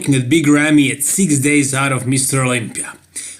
looking at Big Ramy at 6 days out of Mr. Olympia.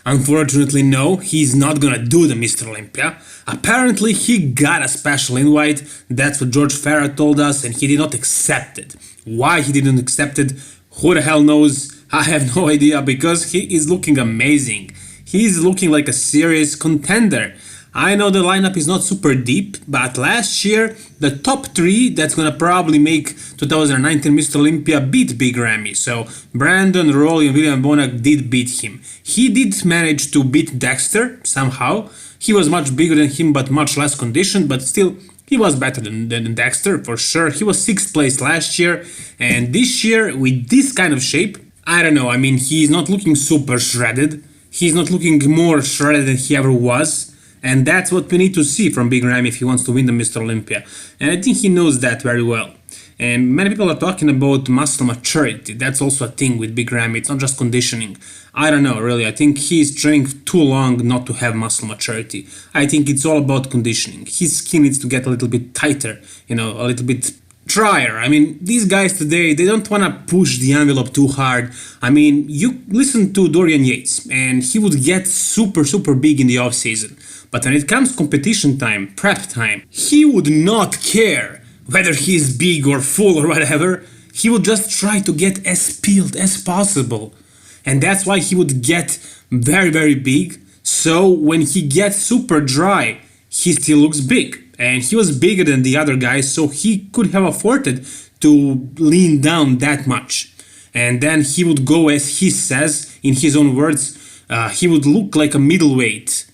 Unfortunately, no, he's not gonna do the Mr. Olympia. Apparently, he got a special invite, that's what George Farah told us, and he did not accept it. Why he didn't accept it, who the hell knows? I have no idea, because he is looking amazing. He's looking like a serious contender. I know the lineup is not super deep, but last year, the top 3 that's gonna probably make 2019 Mr. Olympia beat Big Ramy. So Brandon, Rolly and William Bonac did beat him. He did manage to beat Dexter somehow. He was much bigger than him but much less conditioned, but still he was better than Dexter for sure. He was 6th place last year, and this year with this kind of shape, I don't know, I mean, he's not looking super shredded. He's not looking more shredded than he ever was. And that's what we need to see from Big Ramy if he wants to win the Mr. Olympia. And I think he knows that very well. And many people are talking about muscle maturity. That's also a thing with Big Ramy. It's not just conditioning. I don't know, really. I think he's training too long not to have muscle maturity. I think it's all about conditioning. His skin needs to get a little bit tighter, a little bit drier. I mean, these guys today, they don't want to push the envelope too hard. I mean, you listen to Dorian Yates, and he would get super big in the off season. But when it comes competition time, prep time, he would not care whether he's big or full or whatever. He would just try to get as peeled as possible. And that's why he would get very big. So when he gets super dry, he still looks big. And he was bigger than the other guys, so he could have afforded to lean down that much. And then he would go, as he says, in his own words, he would look like a middleweight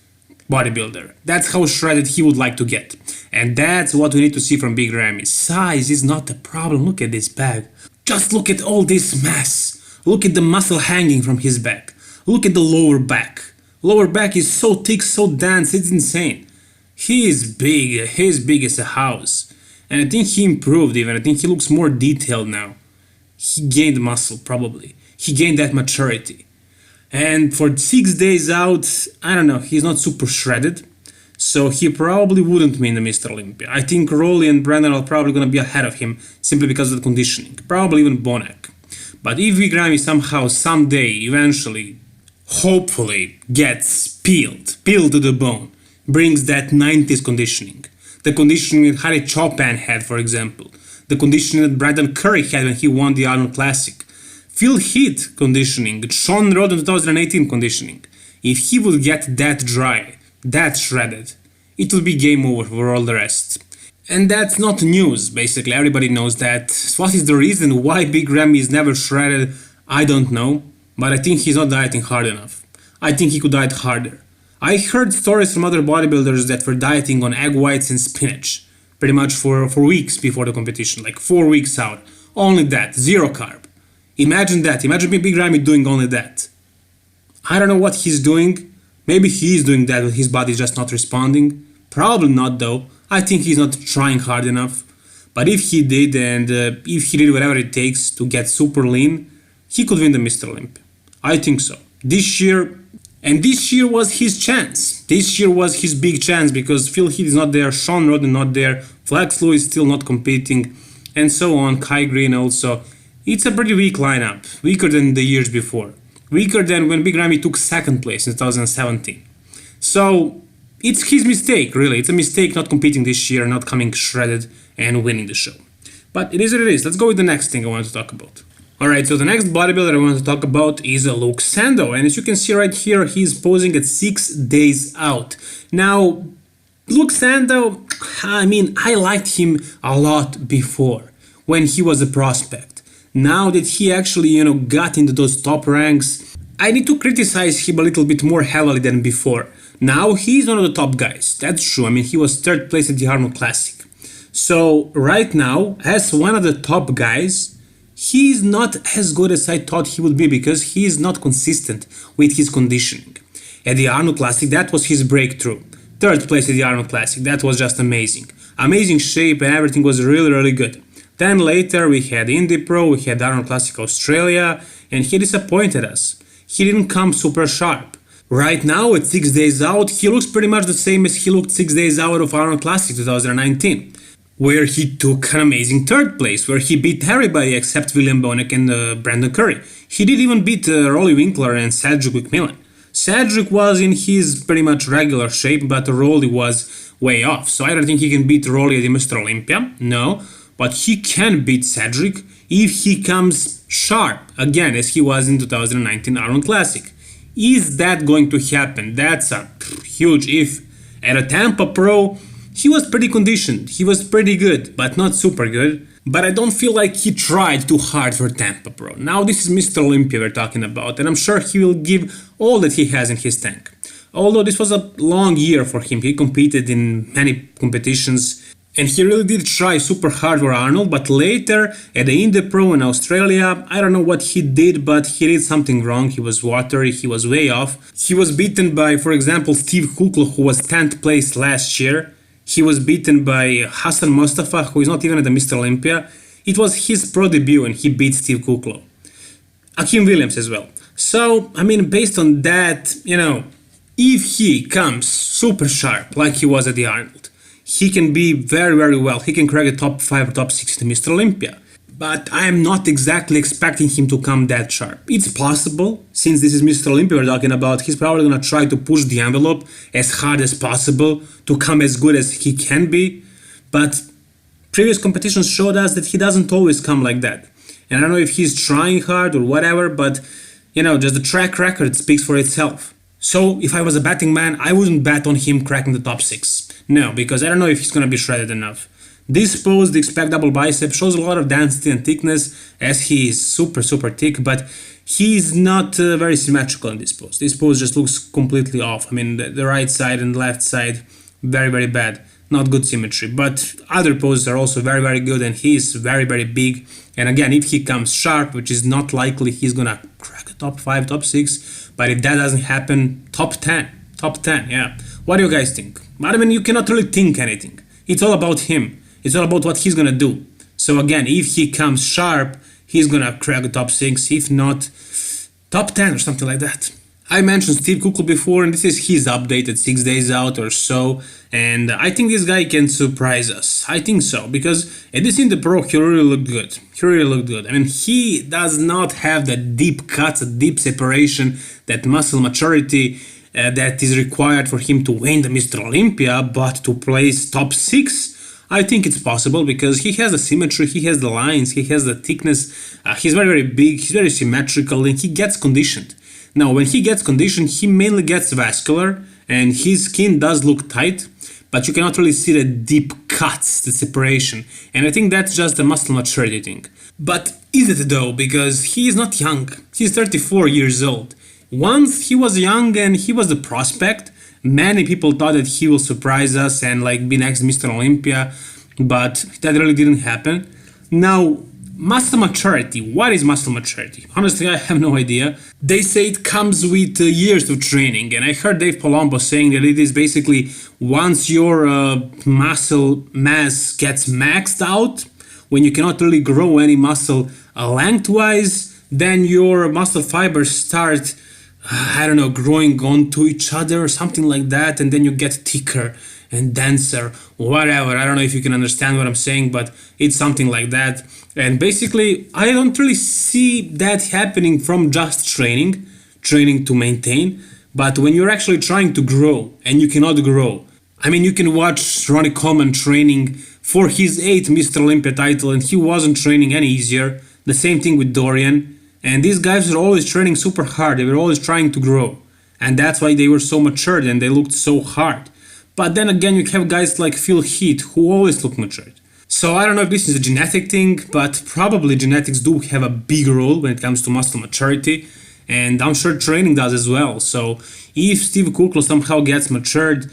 bodybuilder. That's how shredded he would like to get. And that's what we need to see from Big Ramy. Size is not the problem. Look at this bag. Just look at all this mass. Look at the muscle hanging from his back. Look at the lower back. Lower back is so thick, so dense, it's insane. He is big. He's big as a house. And I think he improved even. I think he looks more detailed now. He gained muscle, probably. He gained that maturity. And for 6 days out, I don't know, he's not super shredded, so he probably wouldn't win the Mr. Olympia. I think Rolly and Brandon are probably going to be ahead of him simply because of the conditioning, probably even Bonac. But if Big Ramy somehow, someday, eventually, hopefully gets peeled to the bone, brings that 90s conditioning, the conditioning that Harry Chopin had, for example, the conditioning that Brandon Curry had when he won the Arnold Classic, Phil Heath conditioning, Sean Roden 2018 conditioning. If he would get that dry, that shredded, it would be game over for all the rest. And that's not news, basically, everybody knows that. What is the reason why Big Ramy is never shredded? I don't know, but I think he's not dieting hard enough. I think he could diet harder. I heard stories from other bodybuilders that were dieting on egg whites and spinach, pretty much for weeks before the competition, like 4 weeks out. Only that, 0 carb. Imagine that, imagine Big Ramy doing only that. I don't know what he's doing. Maybe he's doing that but his body's just not responding. Probably not though. I think he's not trying hard enough. But if he did, and if he did whatever it takes to get super lean, he could win the Mr. Olympia. I think so. This year was his chance. This year was his big chance because Phil Heath is not there, Sean Roden not there, Flex Lewis still not competing, and so on, Kai Green also. It's a pretty weak lineup, weaker than the years before, weaker than when Big Ramy took 2nd place in 2017. So it's his mistake, really. It's a mistake not competing this year, not coming shredded and winning the show. But it is what it is. Let's go with the next thing I want to talk about. Alright, so the next bodybuilder I want to talk about is Luke Sando, and as you can see right here, he's posing at 6 days out. Now, Luke Sando, I mean, I liked him a lot before, when he was a prospect. Now that he actually, got into those top ranks, I need to criticize him a little bit more heavily than before. Now he's one of the top guys, that's true. I mean, he was 3rd place at the Arnold Classic. So right now, as one of the top guys, he's not as good as I thought he would be because he is not consistent with his conditioning. At the Arnold Classic, that was his breakthrough. 3rd place at the Arnold Classic, that was just amazing. Amazing shape and everything was really good. Then later we had Indie Pro, we had Arnold Classic Australia, and he disappointed us. He didn't come super sharp. Right now at 6 days out, he looks pretty much the same as he looked 6 days out of Arnold Classic 2019. where he took an amazing third place, where he beat everybody except William Bonek and Brandon Curry. He did even beat Rolly Winkler and Cedric McMillan. Cedric was in his pretty much regular shape, but Rolly was way off. So I don't think he can beat Rolly at the Mr. Olympia, no. But he can beat Cedric if he comes sharp, again, as he was in 2019 Arnold Classic. Is that going to happen? That's a huge if. At a Tampa Pro, he was pretty conditioned, he was pretty good, but not super good. But I don't feel like he tried too hard for Tampa Pro. Now this is Mr. Olympia we're talking about, and I'm sure he will give all that he has in his tank. Although this was a long year for him, he competed in many competitions, and he really did try super hard for Arnold, but later at the Indy Pro in Australia, I don't know what he did, but he did something wrong. He was watery, he was way off. He was beaten by, for example, Steve Kukla, who was 10th place last year. He was beaten by Hassan Mustafa, who is not even at the Mr. Olympia. It was his pro debut and he beat Steve Kuklo. Akeem Williams as well. So, I mean, based on that, if he comes super sharp like he was at the Arnold, he can be very, very well. He can crack the top 5 or top 6 to Mr. Olympia. But I am not exactly expecting him to come that sharp. It's possible, since this is Mr. Olympia we're talking about, he's probably gonna try to push the envelope as hard as possible to come as good as he can be. But previous competitions showed us that he doesn't always come like that. And I don't know if he's trying hard or whatever, but just the track record speaks for itself. So if I was a betting man, I wouldn't bet on him cracking the top 6. No, because I don't know if he's gonna be shredded enough. This pose, the expect double bicep, shows a lot of density and thickness as he is super, super thick, but he's not very symmetrical in this pose. This pose just looks completely off. I mean, the right side and left side, very, very bad. Not good symmetry, but other poses are also very, very good, and he is very, very big. And again, if he comes sharp, which is not likely, he's gonna crack a top 5, top 6, but if that doesn't happen, top 10, yeah. What do you guys think? I mean, you cannot really think anything. It's all about him. It's all about what he's gonna do. So again, if he comes sharp, he's gonna crack the top 6, if not, top 10 or something like that. I mentioned Steve Kukl before, and this is his updated 6 days out or so, and I think this guy can surprise us. I think so, because at this in the pro, he really looked good. I mean, he does not have that deep cuts, a deep separation, that muscle maturity that is required for him to win the Mr. Olympia, but to place top 6, I think it's possible because he has the symmetry, he has the lines, he has the thickness, he's very, very big, he's very symmetrical, and he gets conditioned. Now, when he gets conditioned, he mainly gets vascular, and his skin does look tight, but you cannot really see the deep cuts, the separation, and I think that's just the muscle maturity thing. But is it though? Because he is not young, he's 34 years old. Once he was young and he was the prospect, many people thought that he will surprise us and be next Mr. Olympia, but that really didn't happen. Now, muscle maturity. What is muscle maturity? Honestly, I have no idea. They say it comes with years of training, and I heard Dave Palumbo saying that it is basically once your muscle mass gets maxed out, when you cannot really grow any muscle lengthwise, then your muscle fibers start growing onto each other or something like that, and then you get thicker and denser, whatever. I don't know if you can understand what I'm saying, but it's something like that. And basically, I don't really see that happening from just training to maintain, but when you're actually trying to grow and you cannot grow. I mean, you can watch Ronnie Coleman training for his 8th Mr. Olympia title, and he wasn't training any easier. The same thing with Dorian. And these guys were always training super hard, they were always trying to grow. And that's why they were so matured and they looked so hard. But then again, you have guys like Phil Heath who always look matured. So I don't know if this is a genetic thing, but probably genetics do have a big role when it comes to muscle maturity. And I'm sure training does as well. So if Steve Kuklo somehow gets matured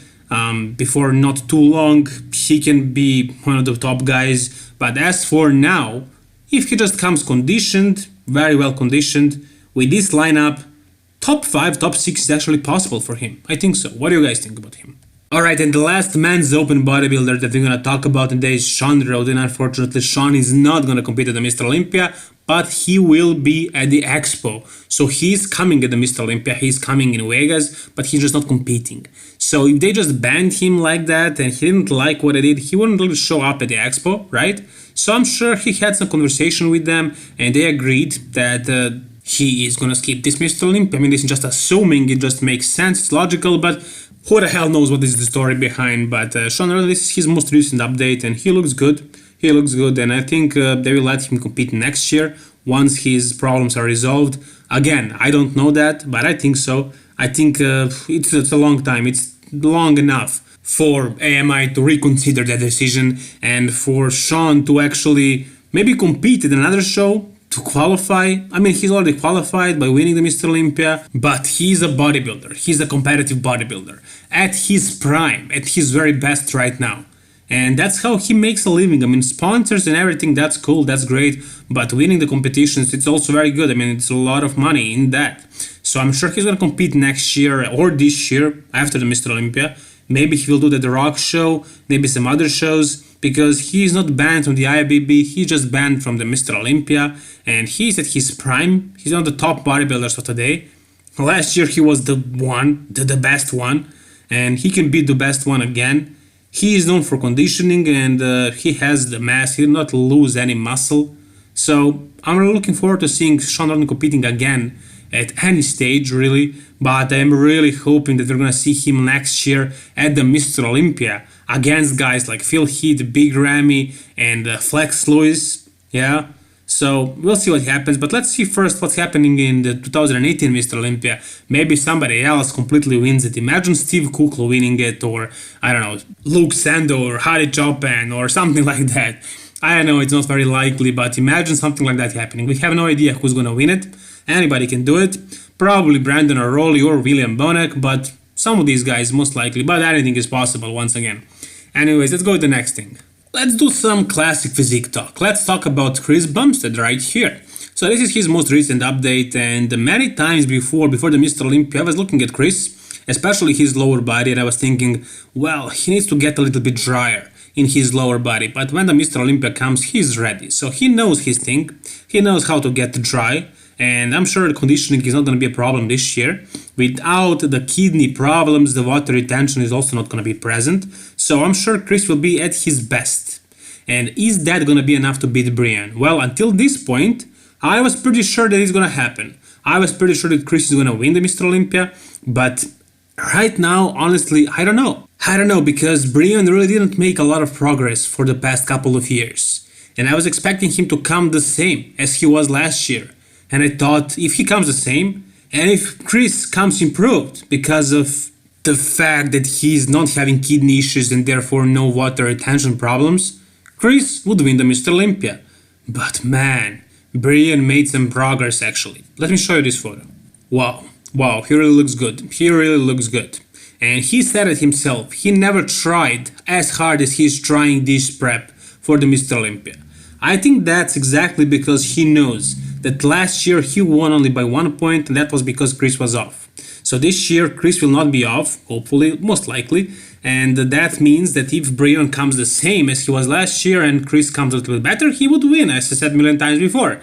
before not too long, he can be one of the top guys. But as for now, if he just comes conditioned, very well conditioned, with this lineup, top 5, top 6 is actually possible for him. I think so. What do you guys think about him? Alright, and the last men's open bodybuilder that we're gonna talk about today is Sean Roden. Unfortunately, Sean is not gonna compete at the Mr. Olympia, but he will be at the Expo. So he's coming at the Mr. Olympia, he's coming in Vegas, but he's just not competing. So if they just banned him like that and he didn't like what I did, he wouldn't really show up at the Expo, right? So I'm sure he had some conversation with them and they agreed that he is gonna skip this Mr. Olympia. I mean, this is just assuming, it just makes sense, it's logical, but who the hell knows what is the story behind. But Sean Roden, this is his most recent update and he looks good. He looks good, and I think they will let him compete next year once his problems are resolved. Again, I don't know that, but I think so. I think it's a long time. It's long enough for AMI to reconsider that decision and for Sean to actually maybe compete at another show to qualify. I mean, he's already qualified by winning the Mr. Olympia, but he's a bodybuilder. He's a competitive bodybuilder at his prime, at his very best right now. And that's how he makes a living. I mean, sponsors and everything, that's cool, that's great. But winning the competitions, it's also very good. I mean, it's a lot of money in that. So I'm sure he's going to compete next year or this year after the Mr. Olympia. Maybe he will do the Rock show, maybe some other shows, because he's not banned from the IFBB, he's just banned from the Mr. Olympia. And he's at his prime. He's one of the top bodybuilders of today. Last year he was the best one. And he can be the best one again. He is known for conditioning and he has the mass, he did not lose any muscle. So I'm really looking forward to seeing Sean Roden competing again at any stage really, but I'm really hoping that we're gonna see him next year at the Mr. Olympia against guys like Phil Heath, Big Ramy and Flex Lewis, yeah. So we'll see what happens, but let's see first what's happening in the 2018 Mr. Olympia. Maybe somebody else completely wins it. Imagine Steve Kuklo winning it, or I don't know, Luke Sando or Harry Chopin or something like that. I know it's not very likely, but imagine something like that happening. We have no idea who's gonna win it. Anybody can do it. Probably Brandon or Rolly or William Bonek, but some of these guys most likely, but anything is possible once again. Anyways, let's go to the next thing. Let's do some classic physique talk. Let's talk about Chris Bumstead right here. So this is his most recent update, and many times before the Mr. Olympia I was looking at Chris, especially his lower body, and I was thinking, well, he needs to get a little bit drier in his lower body, but when the Mr. Olympia comes, he's ready. So he knows his thing, he knows how to get dry, and I'm sure the conditioning is not going to be a problem this year. Without the kidney problems, the water retention is also not going to be present. So I'm sure Chris will be at his best. And is that going to be enough to beat Brian? Well, until this point, I was pretty sure that it's going to happen. I was pretty sure that Chris is going to win the Mr. Olympia, but right now, honestly, I don't know. I don't know, because Brian really didn't make a lot of progress for the past couple of years. And I was expecting him to come the same as he was last year. And I thought, if he comes the same, and if Chris comes improved because of the fact that he's not having kidney issues and therefore no water retention problems, Chris would win the Mr. Olympia. But man, Brian made some progress actually. Let me show you this photo. Wow, he really looks good. He really looks good. And he said it himself, he never tried as hard as he's trying this prep for the Mr. Olympia. I think that's exactly because he knows that last year he won only by 1 point, and that was because Chris was off. So this year Chris will not be off, hopefully, most likely, and that means that if Brian comes the same as he was last year and Chris comes a little bit better, he would win, as I said a million times before.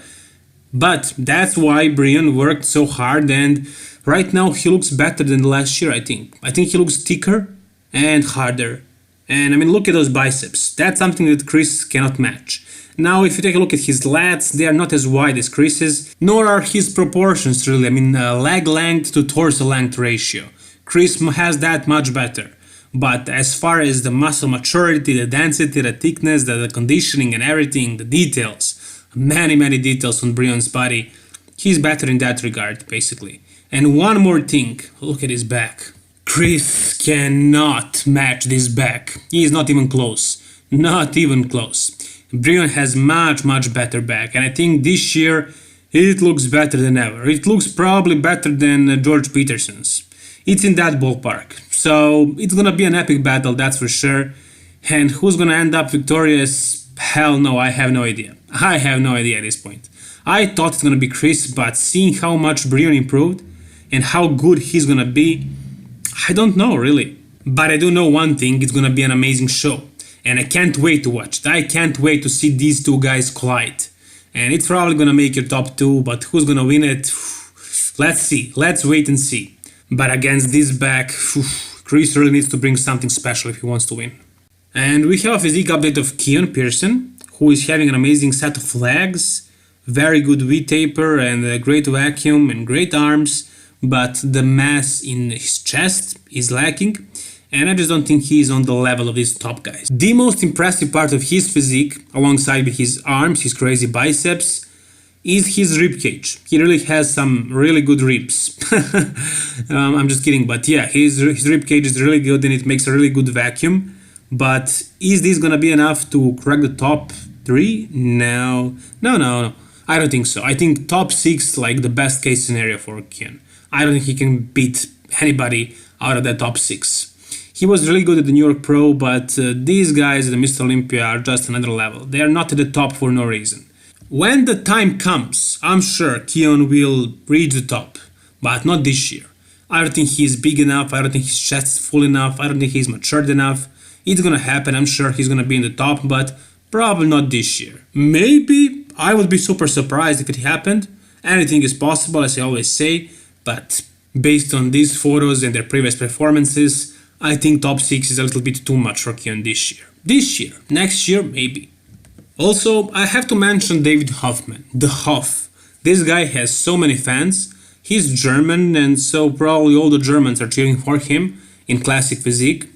But that's why Brian worked so hard, and right now he looks better than last year, I think. I think he looks thicker and harder. And I mean, look at those biceps. That's something that Chris cannot match. Now, if you take a look at his lats, they are not as wide as Chris's, nor are his proportions really. I mean, leg length to torso length ratio. Chris has that much better. But as far as the muscle maturity, the density, the thickness, the conditioning and everything, the details, many details on Brian's body, he's better in that regard, basically. And one more thing, look at his back. Chris cannot match this back. He is not even close. Not even close. Brian has much better back, and I think this year it looks better than ever. It looks probably better than George Peterson's. It's in that ballpark. So it's gonna be an epic battle, that's for sure. And who's gonna end up victorious? Hell no, I have no idea. I have no idea at this point. I thought it's gonna be Chris, but seeing how much Brian improved and how good he's gonna be, I don't know really. But I do know one thing, it's gonna be an amazing show. And I can't wait to watch it. I can't wait to see these two guys collide. And it's probably gonna make your top 2, but who's gonna win it? Let's see. Let's wait and see. But against this back, Chris really needs to bring something special if he wants to win. And we have a physique update of Keon Pearson, who is having an amazing set of legs, very good V-taper and a great vacuum and great arms, but the mass in his chest is lacking, and I just don't think he is on the level of these top guys. The most impressive part of his physique, alongside with his arms, his crazy biceps, is his rib cage. He really has some really good ribs. I'm just kidding, but yeah, his rib cage is really good and it makes a really good vacuum. But is this gonna be enough to crack the top 3? No. I don't think so. I think top 6 like the best case scenario for Keon. I don't think he can beat anybody out of that top 6. He was really good at the New York Pro, but these guys at the Mr. Olympia are just another level. They are not at the top for no reason. When the time comes, I'm sure Keon will reach the top, but not this year. I don't think he's big enough, I don't think his chest is full enough, I don't think he's matured enough. It's gonna happen, I'm sure he's gonna be in the top, but probably not this year. Maybe, I would be super surprised if it happened. Anything is possible, as I always say, but based on these photos and their previous performances, I think top 6 is a little bit too much for Keon this year. This year, next year, maybe. Also, I have to mention David Hoffman, the Hoff. This guy has so many fans. He's German, and so probably all the Germans are cheering for him in classic physique.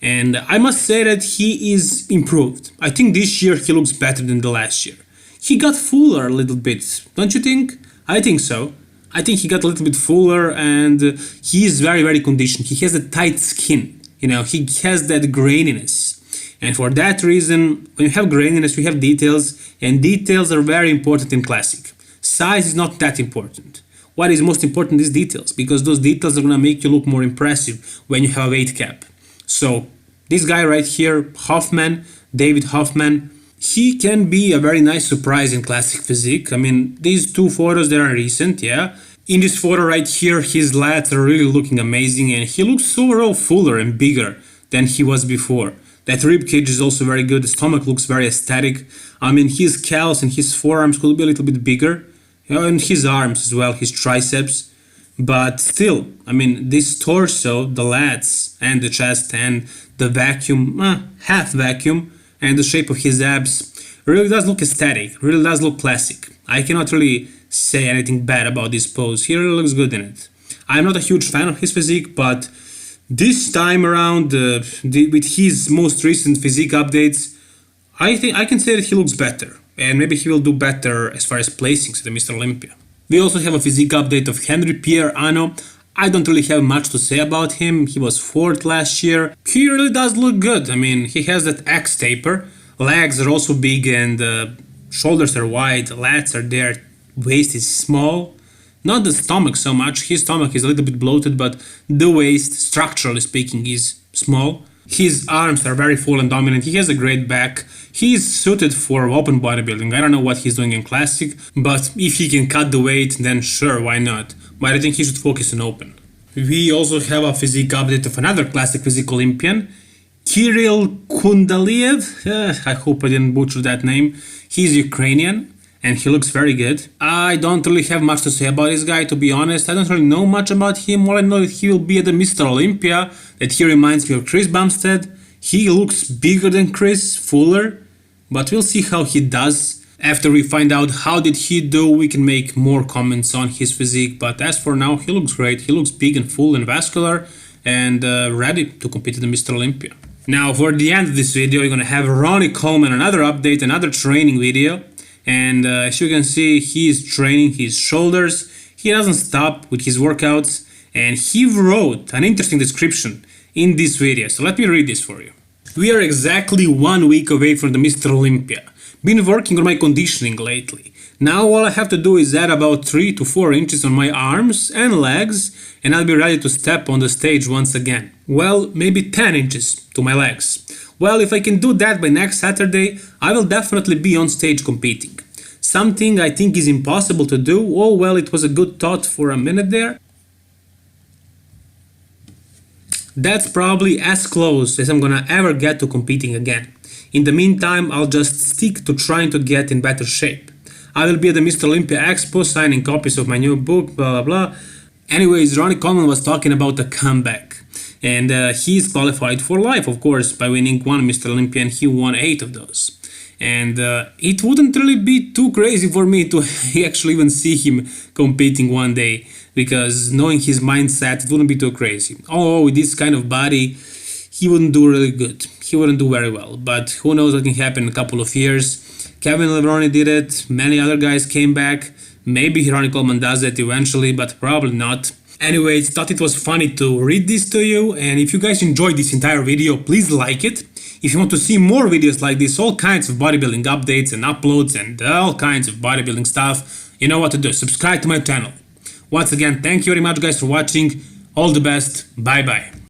And I must say that he is improved. I think this year he looks better than the last year. He got fuller a little bit, don't you think? I think so. I think he got a little bit fuller and he is very, very conditioned. He has a tight skin, he has that graininess. And for that reason, when you have graininess, you have details, and details are very important in classic. Size is not that important. What is most important is details, because those details are gonna make you look more impressive when you have a weight cap. So this guy right here, Hoffman, David Hoffman, he can be a very nice surprise in classic physique. I mean, these two photos, they are recent, yeah. In this photo right here, his lats are really looking amazing, and he looks overall fuller and bigger than he was before. That rib cage is also very good, the stomach looks very aesthetic. I mean, his calves and his forearms could be a little bit bigger, and his arms as well, his triceps. But still, I mean, this torso, the lats and the chest and the vacuum, half vacuum, and the shape of his abs really does look aesthetic, really does look classic. I cannot really say anything bad about this pose, he really looks good in it. I'm not a huge fan of his physique, but this time around, with his most recent physique updates, I think I can say that he looks better, and maybe he will do better as far as placings at the Mr. Olympia. We also have a physique update of Henry Pierre Ano. I don't really have much to say about him. He was 4th last year. He really does look good. I mean, he has that X taper. Legs are also big and shoulders are wide, lats are there, waist is small. Not the stomach so much. His stomach is a little bit bloated, but the waist, structurally speaking, is small. His arms are very full and dominant. He has a great back. He is suited for open bodybuilding. I don't know what he's doing in classic, but if he can cut the weight, then sure, why not? But I think he should focus on open. We also have a physique update of another classic physique Olympian, Kirill Kundaliev. I hope I didn't butcher that name. He's Ukrainian, and he looks very good. I don't really have much to say about this guy, to be honest. I don't really know much about him. All I know is he will be at the Mr. Olympia, that he reminds me of Chris Bumstead. He looks bigger than Chris, fuller, but we'll see how he does. After we find out how did he do, we can make more comments on his physique, but as for now, he looks great. He looks big and full and vascular and ready to compete at the Mr. Olympia. Now, for the end of this video, you're gonna have Ronnie Coleman, another update, another training video. And as you can see, he is training his shoulders. He doesn't stop with his workouts, and he wrote an interesting description in this video. So let me read this for you. We are exactly 1 week away from the Mr. Olympia. Been working on my conditioning lately. Now all I have to do is add about 3 to 4 inches on my arms and legs, and I'll be ready to step on the stage once again. Well, maybe 10 inches to my legs. Well, if I can do that by next Saturday, I will definitely be on stage competing. Something I think is impossible to do. Oh well, it was a good thought for a minute there. That's probably as close as I'm gonna ever get to competing again. In the meantime, I'll just stick to trying to get in better shape. I will be at the Mr. Olympia Expo signing copies of my new book, blah blah blah. Anyways, Ronnie Coleman was talking about a comeback. And he's qualified for life, of course, by winning one Mr. Olympia, and he won 8 of those. And it wouldn't really be too crazy for me to actually even see him competing one day, because knowing his mindset, it wouldn't be too crazy. Oh, with this kind of body, he wouldn't do really good. He wouldn't do very well, but who knows what can happen in a couple of years. Kevin Levrone did it, many other guys came back. Maybe Ronnie Coleman does it eventually, but probably not. Anyways, thought it was funny to read this to you, and if you guys enjoyed this entire video, please like it. If you want to see more videos like this, all kinds of bodybuilding updates and uploads and all kinds of bodybuilding stuff, you know what to do. Subscribe to my channel. Once again, thank you very much guys for watching. All the best. Bye bye.